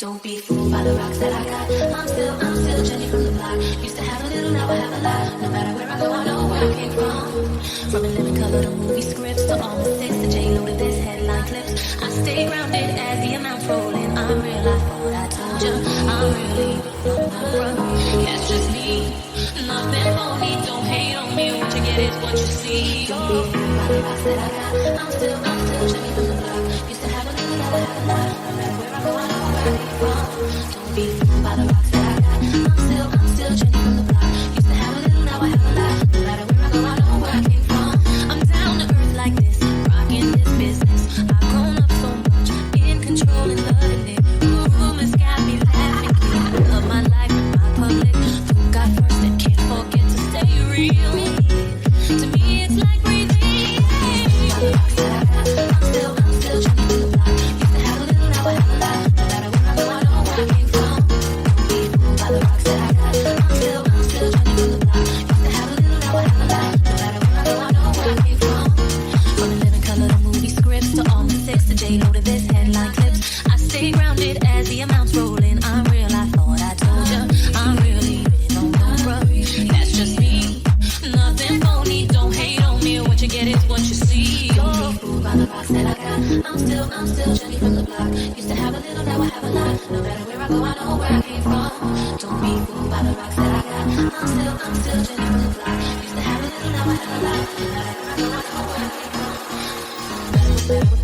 Don't be fooled by the rocks that I got. I'm still Jenny from the block. Used to have a little, now I have a lot. No matter where I go, I know where I came from. From a living color to movie scripts to all the six to J-Lo to this headline clips. I stay grounded as the amounts rolling. I'm real, I thought I told ya. I'm really on the run. That's just me. Nothing phony. Don't hate on me. What you get is what you see. Don't be fooled by the rocks that I got. I'm still Jenny from the block. Used to have a little, now I have a lot. No matter where I go, I know where I came from. Don't be fooled by the rocks that I got. I'm still Jenny from the block. Used to have a little, now I have a lot. No matter where I go, I know where I came from. I'm down to earth like this, rocking this business. I've grown up so much, in control and loving it. Rumors got me laughing, I love my life and my public. Who got first and can't forget to stay real. To me, it's like breathing. By the rocks that I got. I'm still Jenny from the block. Used to have a little, now I have a lot. No matter where I go, I know where I came from. Don't be fooled by the rocks that I got. I'm still Jenny from the block. Used to have a little, now I have a lot. No matter where I go, I know where I came from. From the living color to movie scripts to all the six to J-Lo to this headline clips. I stay grounded as the amounts rolling. I'm real, I thought I told ya. I'm really don't bruh. That's just me. Nothing phony. Don't hate on me. What you get is what you see. Don't be fooled by the rocks that I got. I'm still Jenny from the block. Used to have a little, now I have a lot. No matter where I go, I know where I came from. Don't be fooled by the rocks that I got. I'm still Jenny from the block. Used to have a little, now I have a lot. No matter where I go, I know where I came from.